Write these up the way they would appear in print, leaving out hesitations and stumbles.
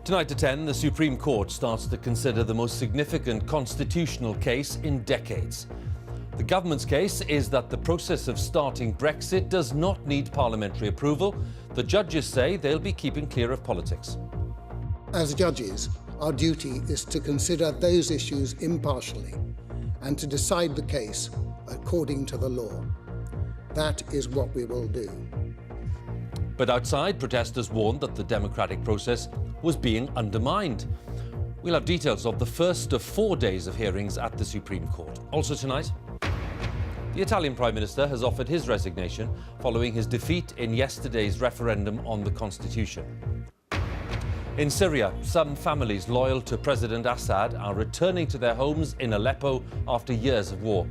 Tonight at 10, the Supreme Court starts to consider the most significant constitutional case in decades. The government's case is that the process of starting Brexit does not need parliamentary approval. The judges say they'll be keeping clear of politics. As judges, our duty is to consider those issues impartially and to decide the case according to the law. That is what we will do. But outside, protesters warned that the democratic process was being undermined. We'll have details of the first of 4 days of hearings at the Supreme Court. Also tonight, the Italian Prime Minister has offered his resignation following his defeat in yesterday's referendum on the Constitution. In Syria, some families loyal to President Assad are returning to their homes in Aleppo after years of war.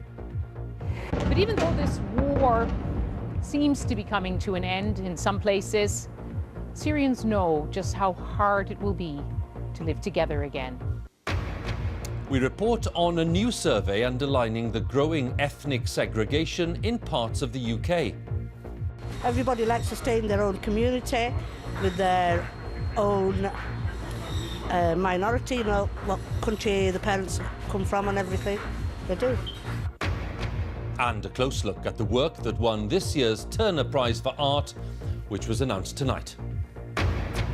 But even though this war seems to be coming to an end in some places, Syrians know just how hard it will be to live together again. We report on a new survey underlining the growing ethnic segregation in parts of the UK. Everybody likes to stay in their own community with their own minority, you know, what country the parents come from and everything. They do. And a close look at the work that won this year's Turner Prize for Art, which was announced tonight.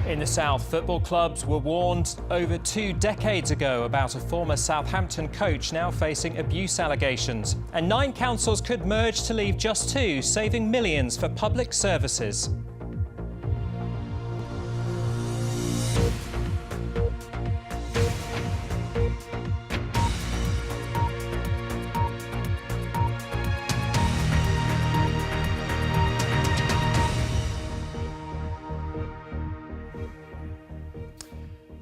In the South, football clubs were warned over 2 decades ago about a former Southampton coach now facing abuse allegations. And 9 councils could merge to leave just 2, saving millions for public services.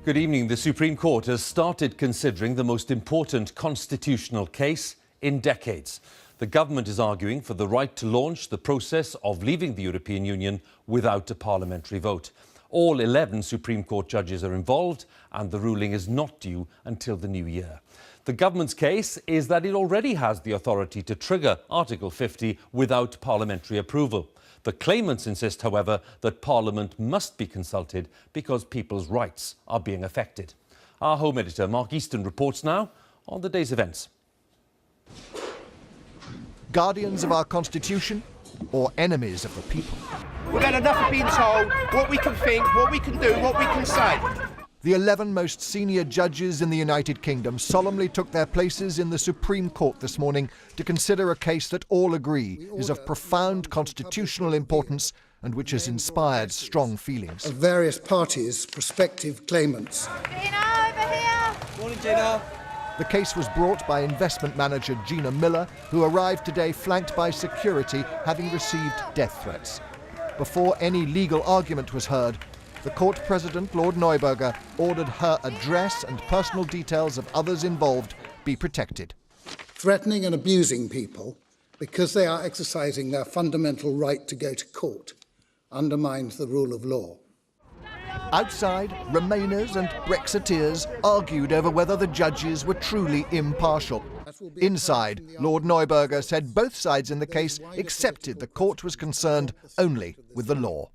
Good evening. The Supreme Court has started considering the most important constitutional case in decades. The government is arguing for the right to launch the process of leaving the European Union without a parliamentary vote. All 11 Supreme Court judges are involved, and the ruling is not due until the new year. The government's case is that it already has the authority to trigger Article 50 without parliamentary approval. The claimants insist, however, that Parliament must be consulted because people's rights are being affected. Our Home Editor, Mark Easton, reports now on the day's events. Guardians of our Constitution or enemies of the people? We've had enough of being told what we can think, what we can do, what we can say. The 11 most senior judges in the United Kingdom solemnly took their places in the Supreme Court this morning to consider a case that all agree is of profound constitutional importance and which has inspired strong feelings. Of various parties, prospective claimants. Gina, over here! Morning, Gina. The case was brought by investment manager Gina Miller, who arrived today flanked by security, having received death threats. Before any legal argument was heard, the court president, Lord Neuberger, ordered her address and personal details of others involved be protected. Threatening and abusing people because they are exercising their fundamental right to go to court undermines the rule of law. Outside, Remainers and Brexiteers argued over whether the judges were truly impartial. Inside, Lord Neuberger said both sides in the case accepted the court was concerned only with the law.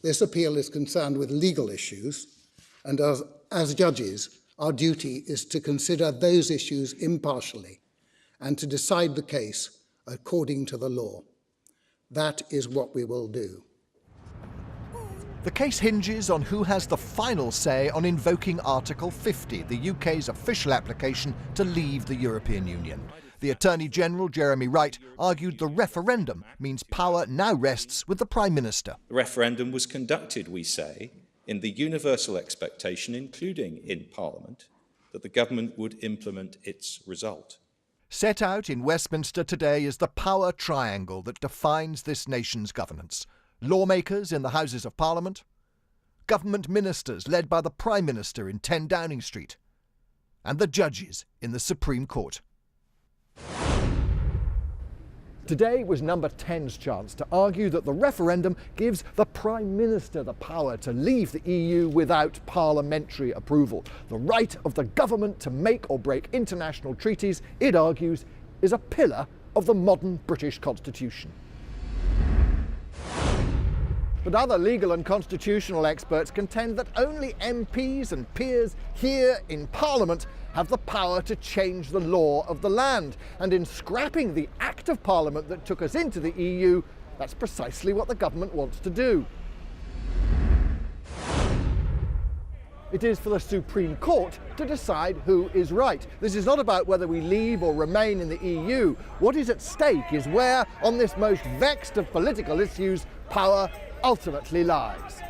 This appeal is concerned with legal issues, and as judges, our duty is to consider those issues impartially and to decide the case according to the law. That is what we will do. The case hinges on who has the final say on invoking Article 50, the UK's official application to leave the European Union. The Attorney General, Jeremy Wright, argued the referendum means power now rests with the Prime Minister. The referendum was conducted, we say, in the universal expectation, including in Parliament, that the government would implement its result. Set out in Westminster today is the power triangle that defines this nation's governance. Lawmakers in the Houses of Parliament, government ministers led by the Prime Minister in 10 Downing Street, and the judges in the Supreme Court. Today was Number 10's chance to argue that the referendum gives the Prime Minister the power to leave the EU without parliamentary approval. The right of the government to make or break international treaties, it argues, is a pillar of the modern British Constitution. But other legal and constitutional experts contend that only MPs and peers here in Parliament have the power to change the law of the land. And in scrapping the Act of Parliament that took us into the EU, that's precisely what the government wants to do. It is for the Supreme Court to decide who is right. This is not about whether we leave or remain in the EU. What is at stake is where, on this most vexed of political issues, power ultimately lies.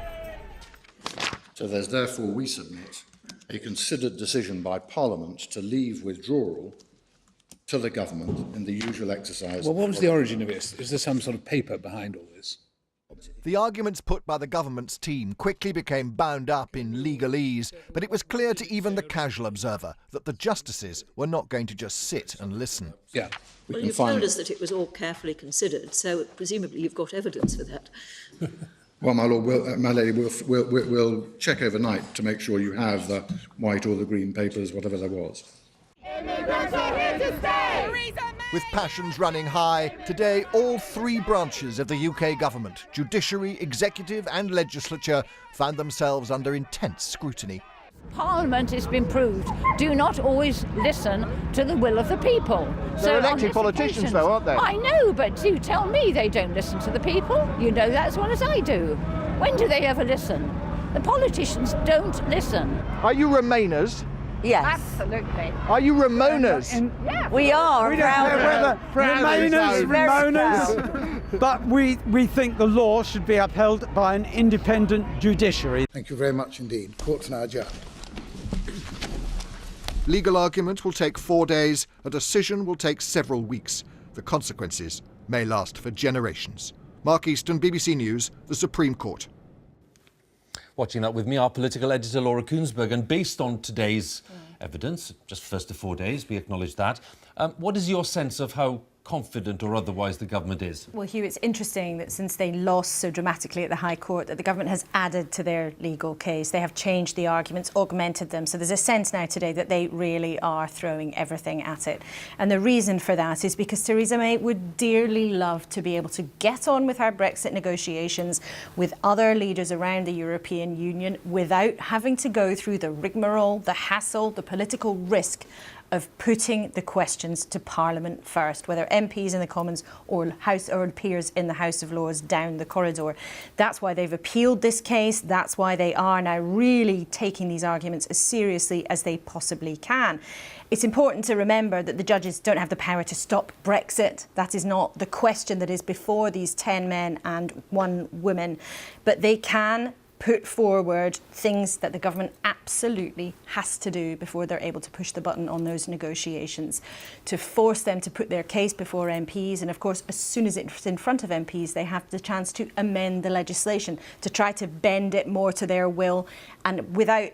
So there's therefore, we submit, a considered decision by Parliament to leave withdrawal to the government in the usual exercise. Well, what was the origin of this? Is there some sort of paper behind all this? The arguments put by the government's team quickly became bound up in legalese, but it was clear to even the casual observer that the justices were not going to just sit and listen. Yeah. Well, you've told us that it was all carefully considered, so presumably you've got evidence for that. Well, my lord, my lady, we'll check overnight to make sure you have the white or the green papers, whatever there was. Immigrants are here to stay! With passions running high, today all three branches of the UK government, judiciary, executive and legislature, found themselves under intense scrutiny. Parliament, it's been proved, do not always listen to the will of the people. They're elected politicians though, aren't they? I know, but do tell me they don't listen to the people. You know that as well as I do. When do they ever listen? The politicians don't listen. Are you Remainers? Yes. Absolutely. Are you Ramonas? Yeah. We are. We don't care whether Remainers, but we think the law should be upheld by an independent judiciary. Thank you very much indeed. Court's now adjourned. Legal argument will take 4 days. A decision will take several weeks. The consequences may last for generations. Mark Easton, BBC News, the Supreme Court. Watching that with me, our political editor, Laura Koonsberg. And based on today's evidence, just first of 4 days, we acknowledge that, what is your sense of how confident or otherwise the government is? Well, Hugh, it's interesting that since they lost so dramatically at the High Court, that the government has added to their legal case. They have changed the arguments, augmented them. So there's a sense now today that they really are throwing everything at it. And the reason for that is because Theresa May would dearly love to be able to get on with her Brexit negotiations with other leaders around the European Union without having to go through the rigmarole, the hassle, the political risk of putting the questions to Parliament first, whether MPs in the Commons or peers in the House of Lords down the corridor. That's why they've appealed this case. That's why they are now really taking these arguments as seriously as they possibly can. It's important to remember that the judges don't have the power to stop Brexit. That is not the question that is before these 10 men and 1 woman. But they can put forward things that the government absolutely has to do before they're able to push the button on those negotiations, to force them to put their case before MPs. And of course, as soon as it's in front of MPs, they have the chance to amend the legislation, to try to bend it more to their will. And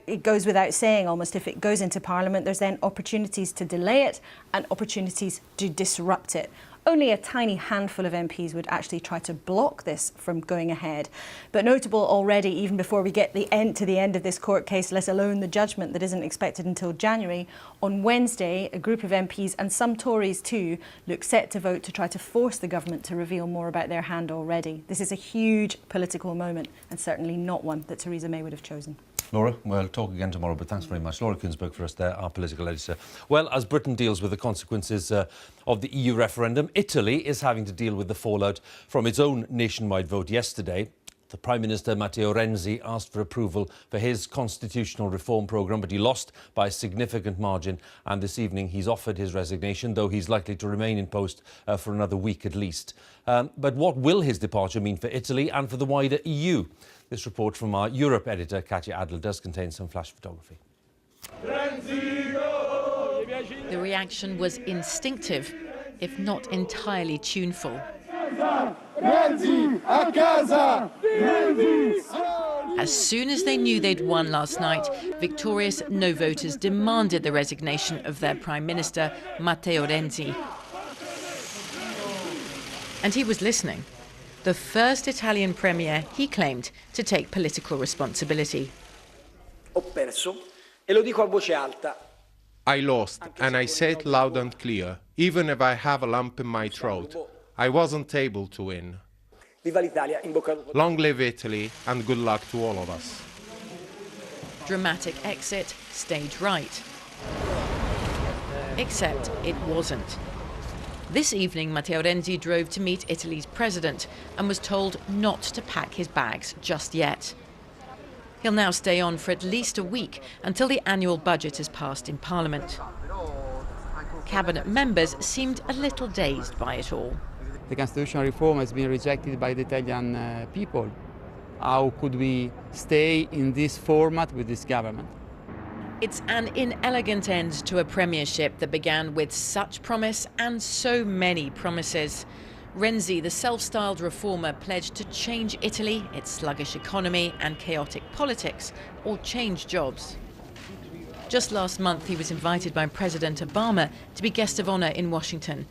it goes without saying almost, if it goes into Parliament, there's then opportunities to delay it and opportunities to disrupt it. Only a tiny handful of MPs would actually try to block this from going ahead. But notable already, even before we get to the end of this court case, let alone the judgment that isn't expected until January, on Wednesday, a group of MPs and some Tories too look set to vote to try to force the government to reveal more about their hand already. This is a huge political moment and certainly not one that Theresa May would have chosen. Laura, we'll talk again tomorrow, but thanks very much. Laura Koonsberg for us there, our political editor. Well, as Britain deals with the consequences of the EU referendum, Italy is having to deal with the fallout from its own nationwide vote yesterday. The Prime Minister, Matteo Renzi, asked for approval for his constitutional reform programme, but he lost by a significant margin. And this evening he's offered his resignation, though he's likely to remain in post for another week at least. But what will his departure mean for Italy and for the wider EU? This report from our Europe editor, Katya Adler, does contain some flash photography. The reaction was instinctive, if not entirely tuneful. As soon as they knew they'd won last night, victorious no voters demanded the resignation of their Prime Minister, Matteo Renzi. And he was listening. The first Italian premier, he claimed, to take political responsibility. I lost, and I say it loud and clear, even if I have a lump in my throat. I wasn't able to win. Long live Italy and good luck to all of us. Dramatic exit, stage right. Except it wasn't. This evening, Matteo Renzi drove to meet Italy's president and was told not to pack his bags just yet. He'll now stay on for at least a week until the annual budget is passed in Parliament. Cabinet members seemed a little dazed by it all. The constitutional reform has been rejected by the Italian people. How could we stay in this format with this government? It's an inelegant end to a premiership that began with such promise and so many promises. Renzi, the self-styled reformer, pledged to change Italy, its sluggish economy and chaotic politics, or change jobs. Just last month, he was invited by President Obama to be guest of honor in Washington.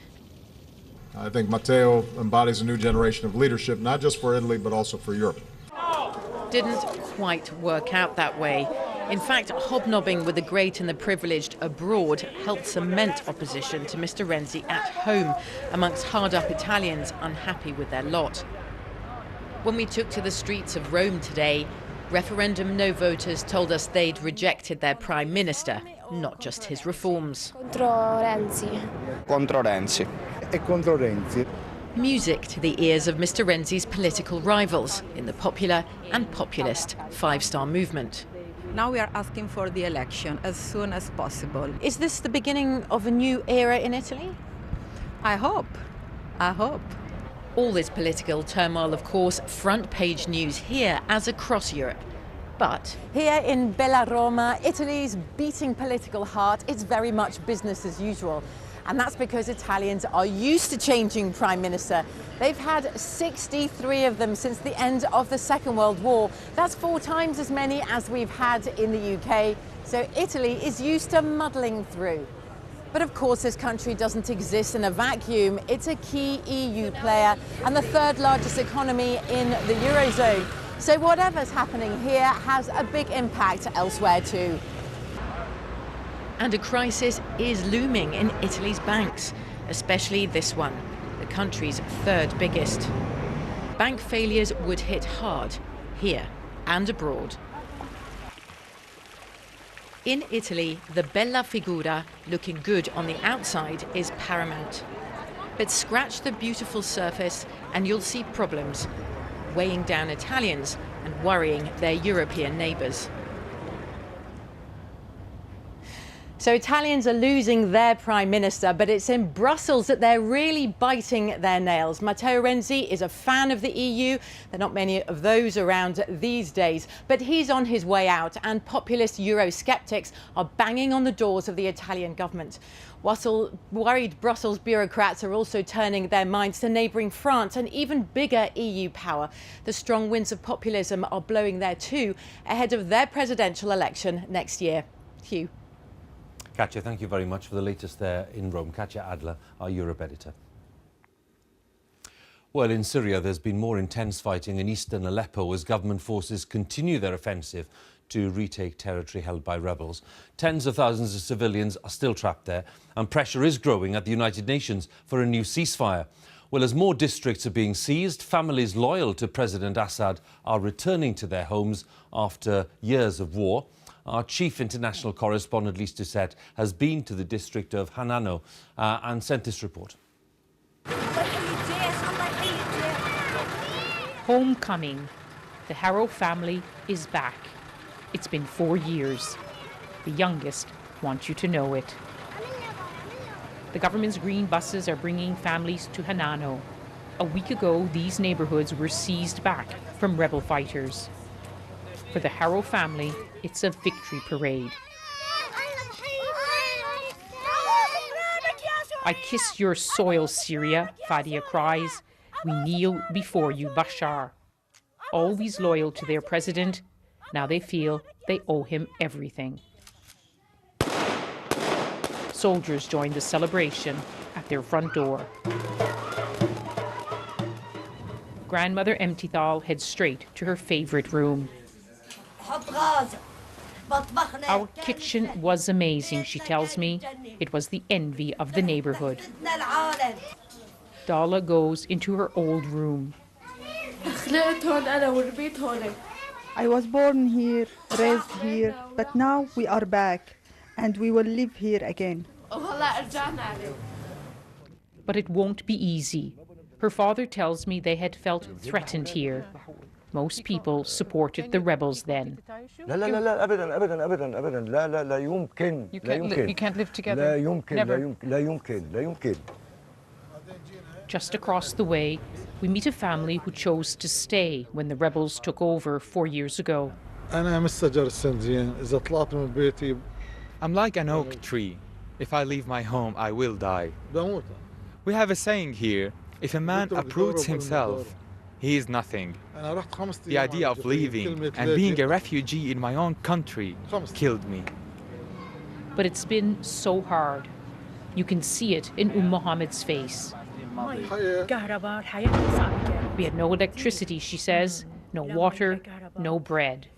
I think Matteo embodies a new generation of leadership, not just for Italy, but also for Europe. Didn't quite work out that way. In fact, hobnobbing with the great and the privileged abroad helped cement opposition to Mr. Renzi at home amongst hard-up Italians unhappy with their lot. When we took to the streets of Rome today, referendum no voters told us they'd rejected their prime minister, not just his reforms. Contro Renzi. Contro Renzi. E contro Renzi. Music to the ears of Mr. Renzi's political rivals in the popular and populist five-star movement. Now we are asking for the election as soon as possible. Is this the beginning of a new era in Italy? I hope. I hope. All this political turmoil, of course, front-page news here as across Europe. But here in Bella Roma, Italy's beating political heart, it's very much business as usual. And that's because Italians are used to changing Prime Minister. They've had 63 of them since the end of the Second World War. That's 4 times as many as we've had in the UK. So Italy is used to muddling through. But of course, this country doesn't exist in a vacuum. It's a key EU player and the 3rd largest economy in the Eurozone. So whatever's happening here has a big impact elsewhere too. And a crisis is looming in Italy's banks, especially this one, the country's 3rd biggest. Bank failures would hit hard, here and abroad. In Italy, the bella figura, looking good on the outside, is paramount. But scratch the beautiful surface and you'll see problems, weighing down Italians and worrying their European neighbours. So Italians are losing their Prime Minister, but it's in Brussels that they're really biting their nails. Matteo Renzi is a fan of the EU. There are not many of those around these days, but he's on his way out and populist Eurosceptics are banging on the doors of the Italian government. Worried Brussels bureaucrats are also turning their minds to neighbouring France, an even bigger EU power. The strong winds of populism are blowing there too, ahead of their presidential election next year. Hugh. Katja, thank you very much for the latest there in Rome. Katja Adler, our Europe editor. Well, in Syria, there's been more intense fighting in eastern Aleppo as government forces continue their offensive to retake territory held by rebels. Tens of thousands of civilians are still trapped there, and pressure is growing at the United Nations for a new ceasefire. Well, as more districts are being seized, families loyal to President Assad are returning to their homes after years of war. Our chief international correspondent, Lise Doucette, has been to the district of Hanano and sent this report. Homecoming. The Harrow family is back. It's been 4 years. The youngest want you to know it. The government's green buses are bringing families to Hanano. A week ago, these neighbourhoods were seized back from rebel fighters. For the Harrow family, it's a victory parade. I kiss your soil, Syria, Fadia cries. We kneel before you, Bashar. Always loyal to their president, now they feel they owe him everything. Soldiers join the celebration at their front door. Grandmother Emtithal heads straight to her favourite room. Our kitchen was amazing, she tells me. It was the envy of the neighbourhood. Dala goes into her old room. I was born here, raised here, but now we are back and we will live here again. But it won't be easy. Her father tells me they had felt threatened here. Most people supported the rebels then. You can't live together. Never. Just across the way, we meet a family who chose to stay when the rebels took over 4 years ago. I'm like an oak tree. If I leave my home, I will die. We have a saying here, if a man uproots himself, he is nothing. The idea of leaving and being a refugee in my own country killed me. But it's been so hard. You can see it in Mohammed's face. We had no electricity, she says, no water, no bread.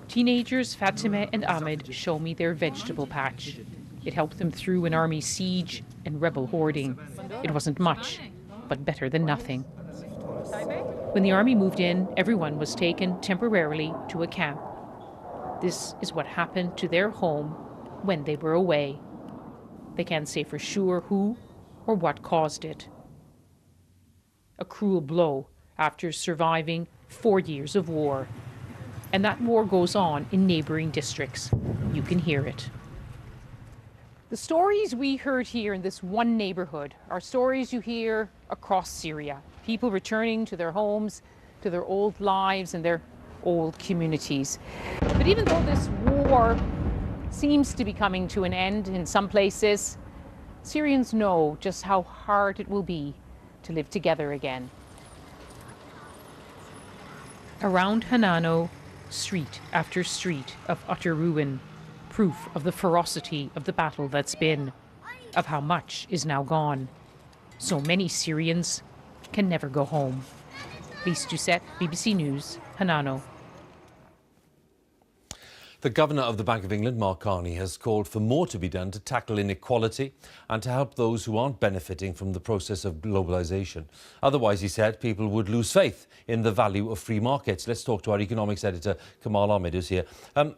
Teenagers Fatima and Ahmed show me their vegetable patch. It helped them through an army siege and rebel hoarding. It wasn't much, but better than nothing. When the army moved in, everyone was taken temporarily to a camp. This is what happened to their home when they were away. They can't say for sure who or what caused it. A cruel blow after surviving 4 years of war. And that war goes on in neighboring districts. You can hear it. The stories we heard here in this one neighborhood are stories you hear across Syria. People returning to their homes, to their old lives and their old communities. But even though this war seems to be coming to an end in some places, Syrians know just how hard it will be to live together again. Around Hanano, street after street of utter ruin, proof of the ferocity of the battle that's been, of how much is now gone. So many Syrians can never go home. Lise Doucette, BBC News, Hanano. The Governor of the Bank of England, Mark Carney, has called for more to be done to tackle inequality and to help those who aren't benefiting from the process of globalisation. Otherwise, he said, people would lose faith in the value of free markets. Let's talk to our economics editor, Kamal Ahmed, who's here.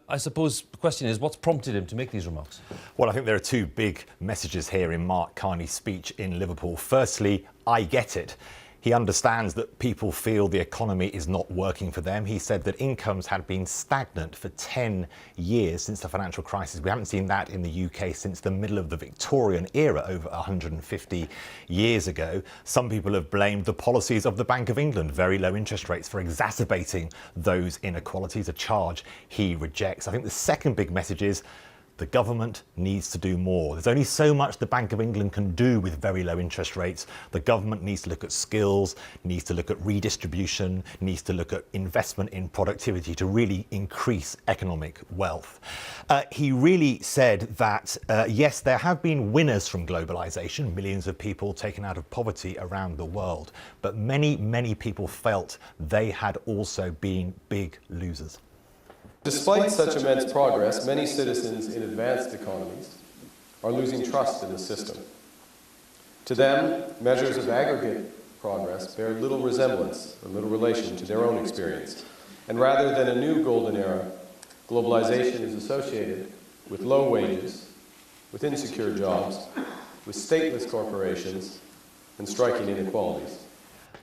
I suppose the question is, what's prompted him to make these remarks? Well, I think there are two big messages here in Mark Carney's speech in Liverpool. Firstly, I get it. He understands that people feel the economy is not working for them. He said that incomes had been stagnant for 10 years since the financial crisis. We haven't seen that in the UK since the middle of the Victorian era, over 150 years ago. Some people have blamed the policies of the Bank of England, very low interest rates, for exacerbating those inequalities, a charge he rejects. I think the second big message is the government needs to do more. There's only so much the Bank of England can do with very low interest rates. The government needs to look at skills, needs to look at redistribution, needs to look at investment in productivity to really increase economic wealth. He really said that, yes, there have been winners from globalisation, millions of people taken out of poverty around the world, but many, many people felt they had also been big losers. Despite such immense progress, many citizens in advanced economies are losing trust in the system. To them, measures of aggregate progress bear little resemblance or little relation to their own experience. And rather than a new golden era, globalization is associated with low wages, with insecure jobs, with stateless corporations, and striking inequalities.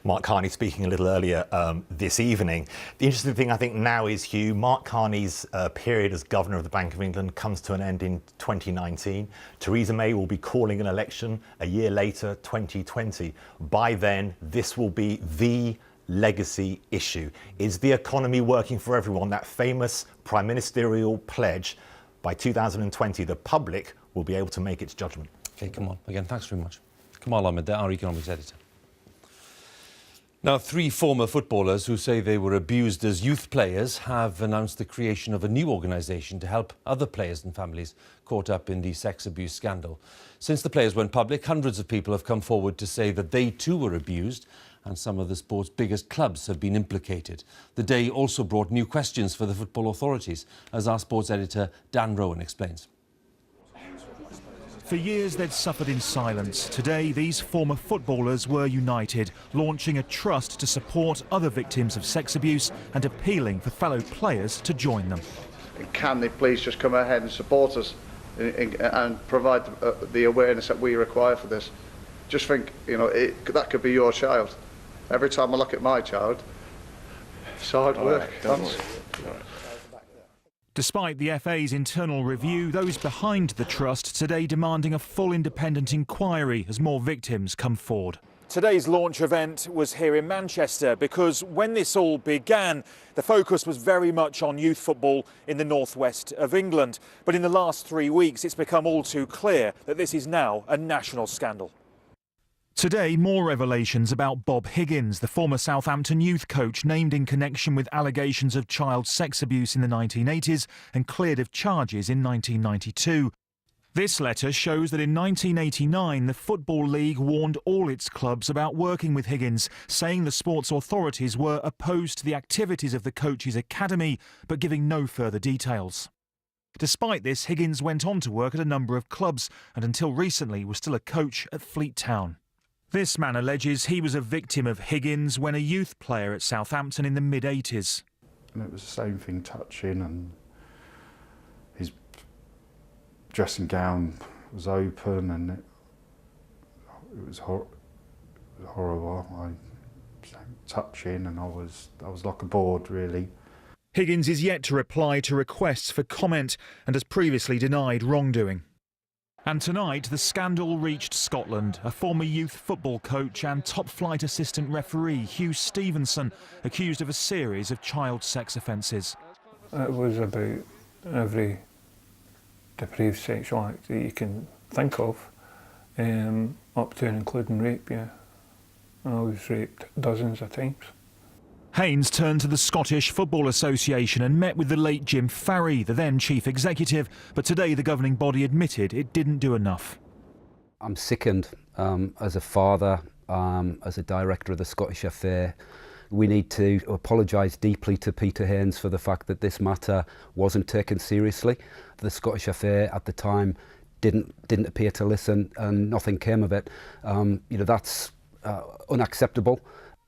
Mark Carney speaking a little earlier this evening. The interesting thing I think now is, Hugh, Mark Carney's period as Governor of the Bank of England comes to an end in 2019. Theresa May will be calling an election a year later, 2020. By then, this will be the legacy issue. Is the economy working for everyone? That famous prime ministerial pledge. By 2020, the public will be able to make its judgment. OK, come on. Again, thanks very much. Kamal Ahmed, our economics editor. Now, 3 former footballers who say they were abused as youth players have announced the creation of a new organisation to help other players and families caught up in the sex abuse scandal. Since the players went public, hundreds of people have come forward to say that they too were abused, and some of the sport's biggest clubs have been implicated. The day also brought new questions for the football authorities, as our sports editor Dan Rowan explains. For years they'd suffered in silence. Today these former footballers were united, launching a trust to support other victims of sex abuse and appealing for fellow players to join them. Can they please just come ahead and support us and provide the awareness that we require for this? Just think, you know, that could be your child. Every time I look at my child, it's hard work. Despite the FA's internal review, those behind the trust today demanding a full independent inquiry as more victims come forward. Today's launch event was here in Manchester because when this all began, the focus was very much on youth football in the northwest of England. But in the last 3 weeks, it's become all too clear that this is now a national scandal. Today, more revelations about Bob Higgins, the former Southampton youth coach named in connection with allegations of child sex abuse in the 1980s and cleared of charges in 1992. This letter shows that in 1989, the Football League warned all its clubs about working with Higgins, saying the sports authorities were opposed to the activities of the coach's academy, but giving no further details. Despite this, Higgins went on to work at a number of clubs and until recently was still a coach at Fleet Town. This man alleges he was a victim of Higgins when a youth player at Southampton in the mid-80s. And it was the same thing, touching, and his dressing gown was open and it was horrible. I touching and I was like a board, really. Higgins is yet to reply to requests for comment and has previously denied wrongdoing. And tonight, the scandal reached Scotland. A former youth football coach and top-flight assistant referee, Hugh Stevenson, accused of a series of child sex offences. It was about every depraved sexual act that you can think of, up to and including rape, yeah. I was raped dozens of times. Haynes turned to the Scottish Football Association and met with the late Jim Farry, the then chief executive, but today the governing body admitted it didn't do enough. I'm sickened as a father, as a director of the Scottish FA. We need to apologise deeply to Peter Haynes for the fact that this matter wasn't taken seriously. The Scottish FA at the time didn't appear to listen and nothing came of it. That's unacceptable.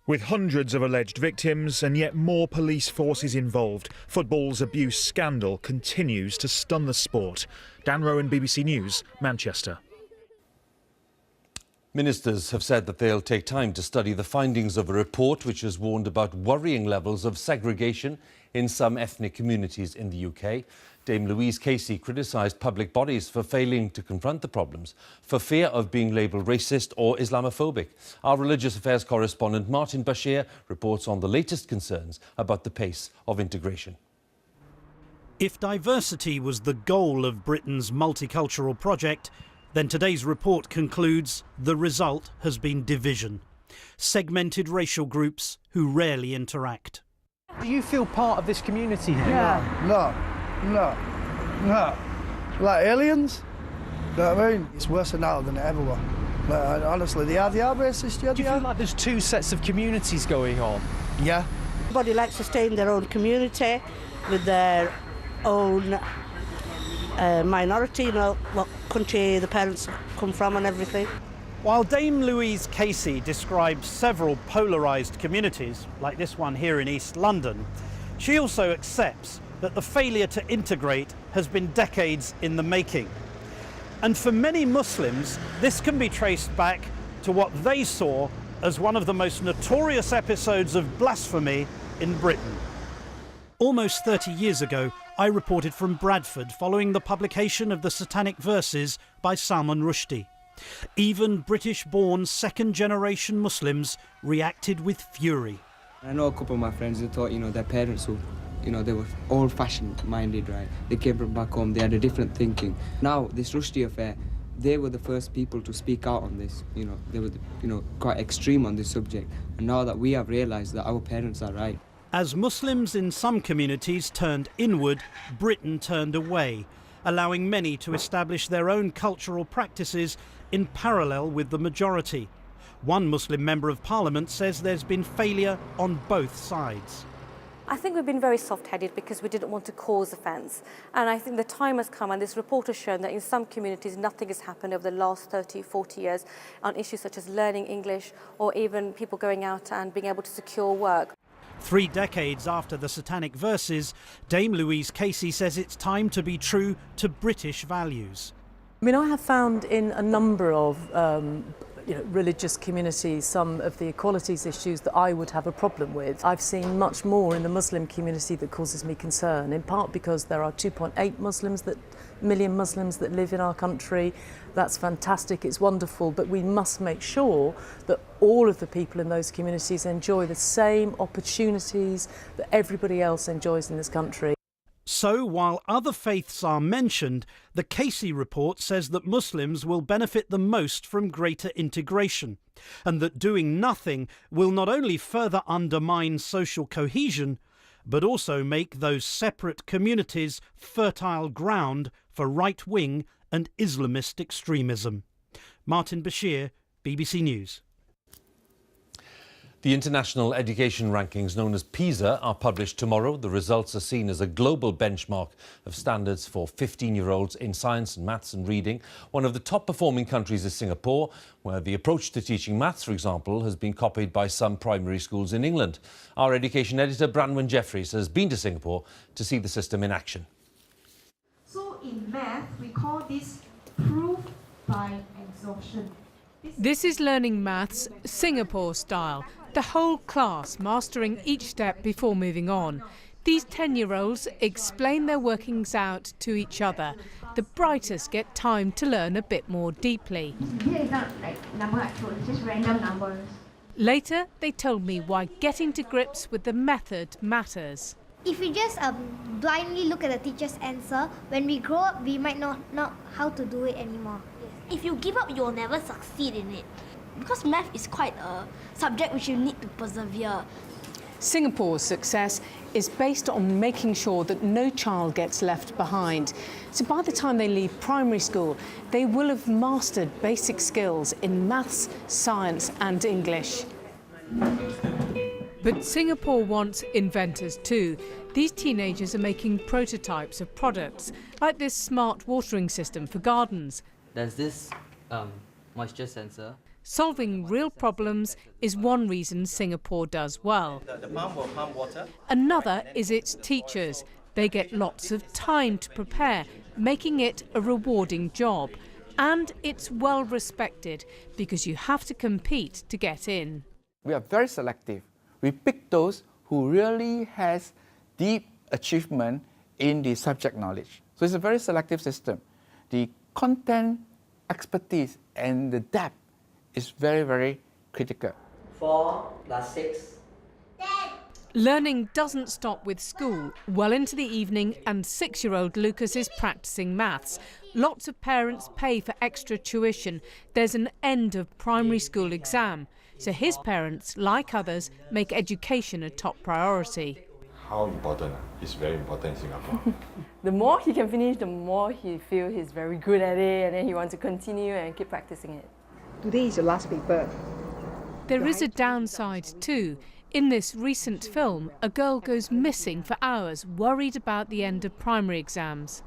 With hundreds of alleged victims and yet more police forces involved, football's abuse scandal continues to stun the sport. Dan Rowan, BBC News, Manchester. Ministers have said that they'll take time to study the findings of a report which has warned about worrying levels of segregation in some ethnic communities in the UK. Dame Louise Casey criticised public bodies for failing to confront the problems for fear of being labelled racist or Islamophobic. Our religious affairs correspondent Martin Bashir reports on the latest concerns about the pace of integration. If diversity was the goal of Britain's multicultural project, then today's report concludes the result has been division. Segmented racial groups who rarely interact. Do you feel part of this community here? No. Like aliens? You know what I mean? It's worse now than it ever was. Like, honestly, they are racist, yeah. Do you feel like there's two sets of communities going on? Yeah. Everybody likes to stay in their own community with their own minority, you know, what country the parents come from and everything. While Dame Louise Casey describes several polarised communities, like this one here in East London, she also accepts that the failure to integrate has been decades in the making. And for many Muslims, this can be traced back to what they saw as one of the most notorious episodes of blasphemy in Britain. Almost 30 years ago, I reported from Bradford following the publication of the Satanic Verses by Salman Rushdie. Even British-born second-generation Muslims reacted with fury. I know a couple of my friends who thought, their parents were, they were old-fashioned minded, right? They came from back home, they had a different thinking. Now, this Rushdie affair, they were the first people to speak out on this. They were, quite extreme on this subject. And now that we have realised that our parents are right. As Muslims in some communities turned inward, Britain turned away, allowing many to establish their own cultural practices in parallel with the majority. One Muslim member of Parliament says there's been failure on both sides. I think we've been very soft-headed because we didn't want to cause offence. And I think the time has come, and this report has shown that in some communities nothing has happened over the last 30, 40 years on issues such as learning English or even people going out and being able to secure work. 3 decades after the Satanic Verses, Dame Louise Casey says it's time to be true to British values. I mean, I have found in a number of religious communities some of the equalities issues that I would have a problem with. I've seen much more in the Muslim community that causes me concern, in part because there are 2.8 million Muslims that live in our country. That's fantastic, it's wonderful, but we must make sure that all of the people in those communities enjoy the same opportunities that everybody else enjoys in this country. So, while other faiths are mentioned, the Casey report says that Muslims will benefit the most from greater integration, and that doing nothing will not only further undermine social cohesion, but also make those separate communities fertile ground for right-wing and Islamist extremism. Martin Bashir, BBC News. The international education rankings known as PISA are published tomorrow. The results are seen as a global benchmark of standards for 15-year-olds in science and maths and reading. One of the top performing countries is Singapore, where the approach to teaching maths, for example, has been copied by some primary schools in England. Our education editor, Rowan Jeffries, has been to Singapore to see the system in action. So in math, we call this proof by exhaustion. This is learning maths Singapore style. The whole class mastering each step before moving on. These 10-year-olds explain their workings out to each other. The brightest get time to learn a bit more deeply. Here is not like number actual, it's just random numbers. Later, they told me why getting to grips with the method matters. If we just blindly look at the teacher's answer, when we grow up, we might not know how to do it anymore. If you give up, you'll never succeed in it. Because math is quite a subject which you need to persevere. Singapore's success is based on making sure that no child gets left behind. So by the time they leave primary school, they will have mastered basic skills in maths, science and English. But Singapore wants inventors too. These teenagers are making prototypes of products, like this smart watering system for gardens. There's this moisture sensor. Solving real problems is one reason Singapore does well. The pump will pump water. Another is its teachers. They get lots of time to prepare, making it a rewarding job. And it's well respected because you have to compete to get in. We are very selective. We pick those who really has deep achievement in the subject knowledge. So it's a very selective system. The content expertise and the depth is very, very critical. 4 + 6. Learning doesn't stop with school. Well into the evening, and 6-year-old Lucas is practicing maths. Lots of parents pay for extra tuition. There's an end of primary school exam. So his parents, like others, make education a top priority. How important? It's very important in Singapore. The more he can finish, the more he feels he's very good at it, and then he wants to continue and keep practicing it. Today is the last paper. There is a downside too. In this recent film, a girl goes missing for hours, worried about the end of primary exams.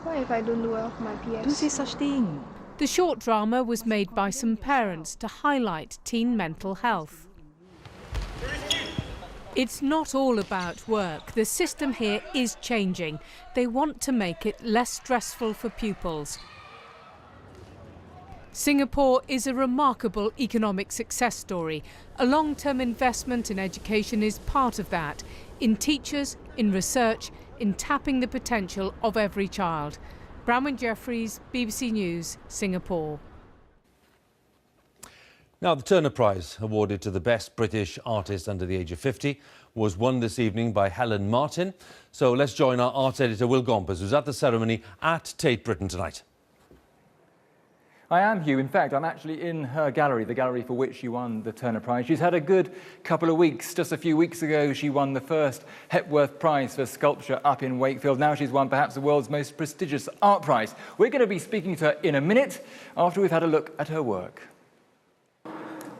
What if I don't do well for my PS? Don't say such thing. The short drama was made by some parents to highlight teen mental health. It's not all about work. The system here is changing. They want to make it less stressful for pupils. Singapore is a remarkable economic success story. A long-term investment in education is part of that, in teachers, in research, in tapping the potential of every child. Rowan Jeffries, BBC News, Singapore. Now, the Turner Prize, awarded to the best British artist under the age of 50, was won this evening by Helen Martin. So let's join our arts editor, Will Gompers, who's at the ceremony at Tate Britain tonight. I am, Hugh. In fact, I'm actually in her gallery, the gallery for which she won the Turner Prize. She's had a good couple of weeks. Just a few weeks ago, she won the first Hepworth Prize for sculpture up in Wakefield. Now she's won perhaps the world's most prestigious art prize. We're going to be speaking to her in a minute after we've had a look at her work.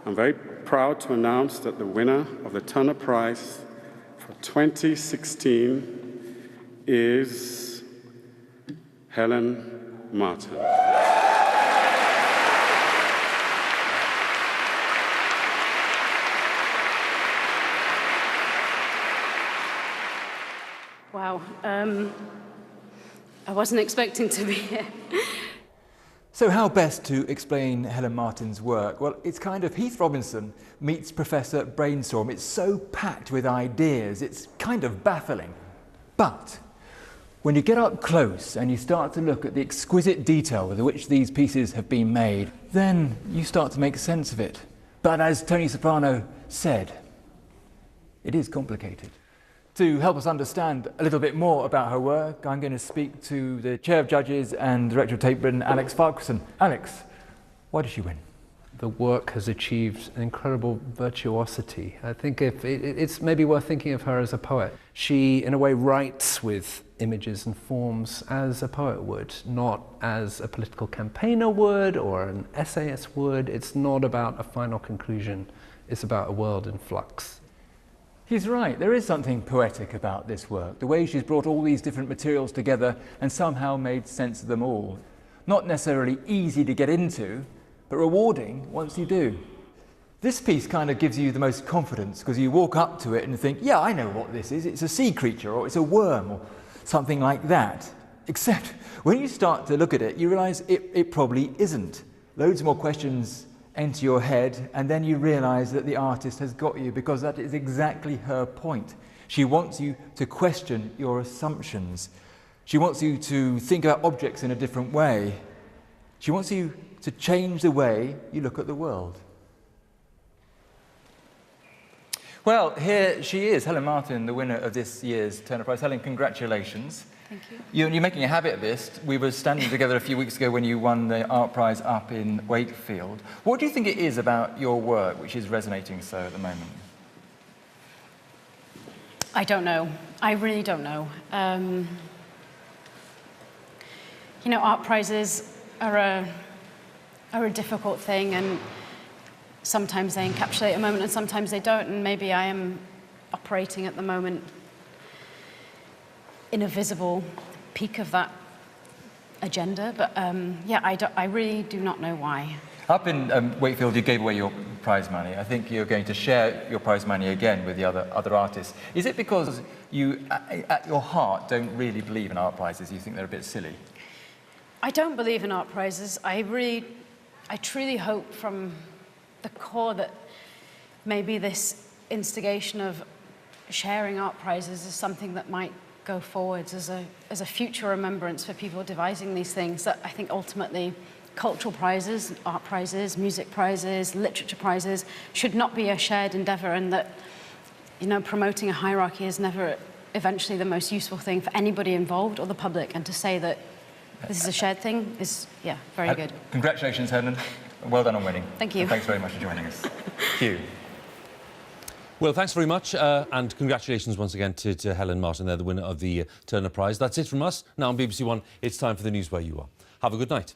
I'm very proud to announce that the winner of the Turner Prize for 2016 is Helen Martin. Wow, I wasn't expecting to be here. So how best to explain Helen Martin's work? Well, it's kind of Heath Robinson meets Professor Brainstorm. It's so packed with ideas, it's kind of baffling. But when you get up close and you start to look at the exquisite detail with which these pieces have been made, then you start to make sense of it. But as Tony Soprano said, it is complicated. To help us understand a little bit more about her work, I'm going to speak to the Chair of Judges and Director of Tate Britain, Alex Farquharson. Alex, why did she win? The work has achieved incredible virtuosity. I think it's maybe worth thinking of her as a poet. She, in a way, writes with images and forms as a poet would, not as a political campaigner would or an essayist would. It's not about a final conclusion. It's about a world in flux. He's right, there is something poetic about this work, the way she's brought all these different materials together and somehow made sense of them all. Not necessarily easy to get into, but rewarding once you do. This piece kind of gives you the most confidence because you walk up to it and think, yeah, I know what this is. It's a sea creature or it's a worm or something like that. Except when you start to look at it, you realise it probably isn't. Loads more questions enter your head, and then you realise that the artist has got you, because that is exactly her point. She wants you to question your assumptions. She wants you to think about objects in a different way. She wants you to change the way you look at the world. Well, here she is, Helen Martin, the winner of this year's Turner Prize. Helen, congratulations. Thank you. You're making a habit of this. We were standing together a few weeks ago when you won the Art Prize up in Wakefield. What do you think it is about your work which is resonating so at the moment? I don't know. I really don't know. You know, art prizes are a difficult thing, and sometimes they encapsulate a moment and sometimes they don't, and maybe I am operating at the moment in a visible peak of that agenda, but yeah, I really do not know why. Up in Wakefield, you gave away your prize money. I think you're going to share your prize money again with the other artists. Is it because you, at your heart, don't really believe in art prizes? You think they're a bit silly? I don't believe in art prizes. I truly hope from the core that maybe this instigation of sharing art prizes is something that might go forwards as a future remembrance for people devising these things, that I think ultimately cultural prizes, art prizes, music prizes, literature prizes should not be a shared endeavour, and that, you know, promoting a hierarchy is never eventually the most useful thing for anybody involved or the public, and to say that this is a shared thing is, yeah, very good. Congratulations, Helen. Well done on winning. Thank you. And thanks very much for joining us. Hugh. Well, thanks very much, and congratulations once again to Helen Martin, there, the winner of the Turner Prize. That's it from us. Now on BBC One, it's time for the news where you are. Have a good night.